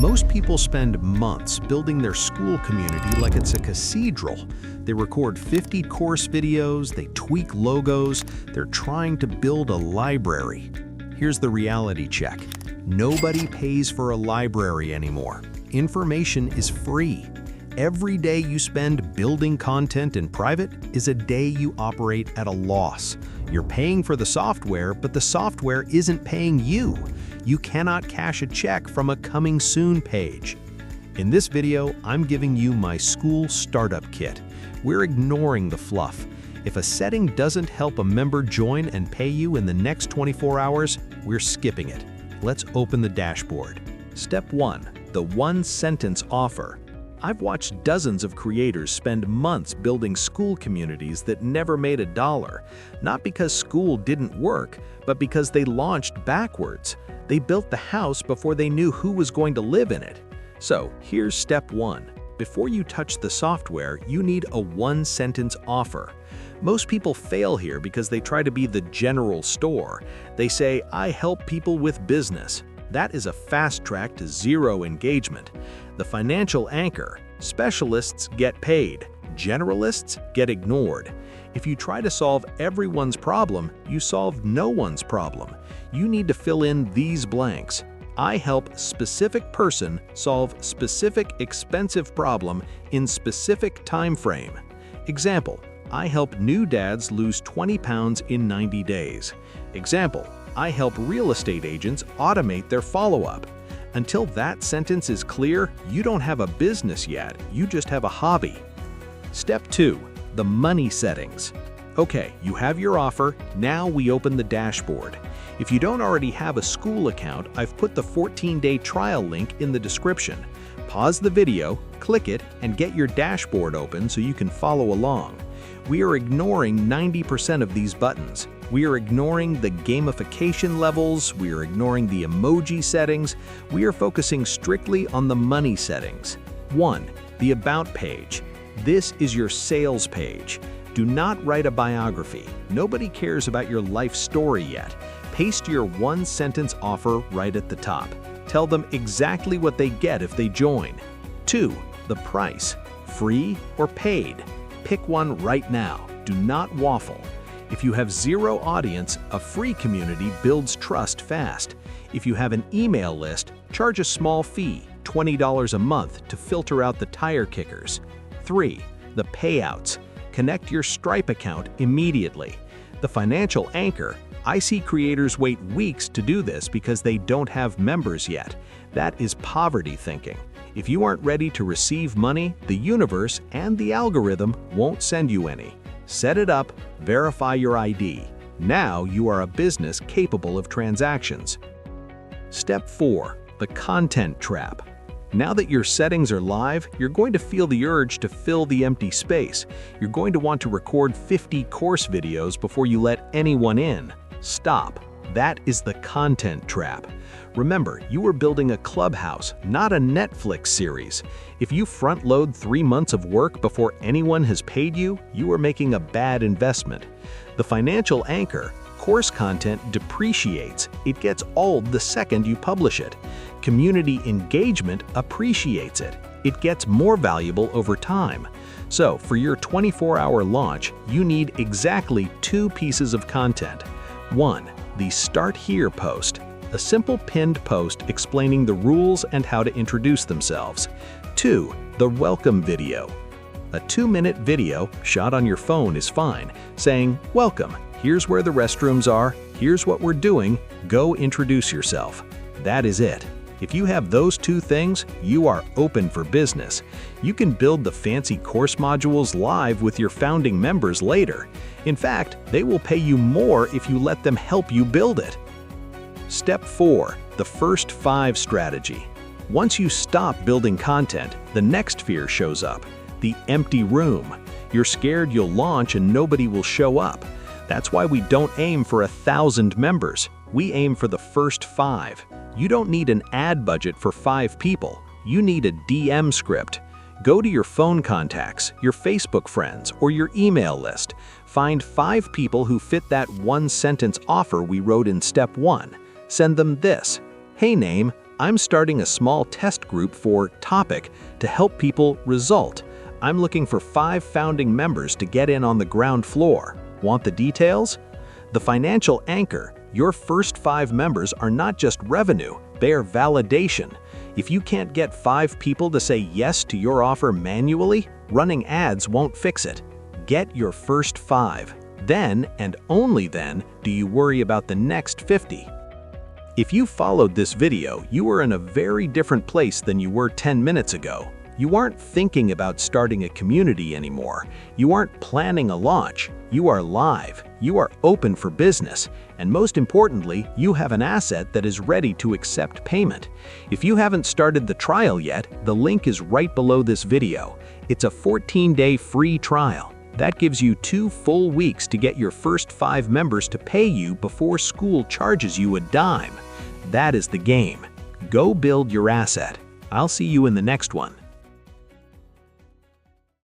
Most people spend months building their school community like it's a cathedral. They record 50 course videos, they tweak logos, they're trying to build a library. Here's the reality check. Nobody pays for a library anymore. Information is free. Every day you spend building content in private is a day you operate at a loss. You're paying for the software, but the software isn't paying you. You cannot cash a check from a coming soon page. In this video, I'm giving you my Skool Startup Kit. We're ignoring the fluff. If a setting doesn't help a member join and pay you in the next 24 hours, we're skipping it. Let's open the dashboard. Step 1. The one-sentence offer. I've watched dozens of creators spend months building school communities that never made a dollar, not because school didn't work, but because they launched backwards. They built the house before they knew who was going to live in it. So here's step 1. Before you touch the software, you need a one-sentence offer. Most people fail here because they try to be the general store. They say, "I help people with business." That is a fast track to zero engagement. The financial anchor: specialists get paid, generalists get ignored. If you try to solve everyone's problem, you solve no one's problem. You need to fill in these blanks. I help specific person solve specific expensive problem in specific time frame. Example: I help new dads lose 20 pounds in 90 days. Example: I help real estate agents automate their follow-up. Until that sentence is clear, you don't have a business yet, you just have a hobby. Step 2. The money settings. Okay, you have your offer, now we open the dashboard. If you don't already have a Skool account, I've put the 14-day trial link in the description. Pause the video, click it, and get your dashboard open so you can follow along. We are ignoring 90% of these buttons. We are ignoring the gamification levels, we are ignoring the emoji settings, we are focusing strictly on the money settings. 1. The About page. This is your sales page. Do not write a biography. Nobody cares about your life story yet. Paste your one-sentence offer right at the top. Tell them exactly what they get if they join. 2. The price. Free or paid? Pick one right now. Do not waffle. If you have zero audience, a free community builds trust fast. If you have an email list, charge a small fee, $20 a month, to filter out the tire kickers. 3. The payouts. Connect your Stripe account immediately. The financial anchor. I see creators wait weeks to do this because they don't have members yet. That is poverty thinking. If you aren't ready to receive money, the universe and the algorithm won't send you any. Set it up, verify your ID. Now you are a business capable of transactions. Step 4. The content trap. Now that your settings are live, you're going to feel the urge to fill the empty space. You're going to want to record 50 course videos before you let anyone in. Stop. That is the content trap. Remember, you are building a Clubhouse, not a Netflix series. If you front-load 3 months of work before anyone has paid you, you are making a bad investment. The financial anchor: course content depreciates. It gets old the second you publish it. Community engagement appreciates it. It gets more valuable over time. So, for your 24-hour launch, you need exactly 2 pieces of content. 1. The Start Here post. A simple pinned post explaining the rules and how to introduce themselves. 2. The welcome video. A 2-minute video shot on your phone is fine, saying, "Welcome, here's where the restrooms are, here's what we're doing, go introduce yourself." That is it. If you have those 2 things, you are open for business. You can build the fancy course modules live with your founding members later. In fact, they will pay you more if you let them help you build it. Step 4. The first 5 strategy. Once you stop building content, the next fear shows up: the empty room. You're scared you'll launch and nobody will show up. That's why we don't aim for 1,000 members. We aim for the first 5. You don't need an ad budget for 5 people. You need a DM script. Go to your phone contacts, your Facebook friends, or your email list. Find 5 people who fit that one-sentence offer we wrote in step 1. Send them this: "Hey name, I'm starting a small test group for topic to help people result. I'm looking for 5 founding members to get in on the ground floor. Want the details? The financial anchor. Your first 5 members are not just revenue, they are validation. If you can't get 5 people to say yes to your offer manually, running ads won't fix it. Get your first 5. Then, and only then, do you worry about the next 50. If you followed this video, you are in a very different place than you were 10 minutes ago. You aren't thinking about starting a community anymore. You aren't planning a launch. You are live. You are open for business. And most importantly, you have an asset that is ready to accept payment. If you haven't started the trial yet, the link is right below this video. It's a 14-day free trial. That gives you 2 full weeks to get your first 5 members to pay you before Skool charges you a dime. That is the game. Go build your asset. I'll see you in the next one.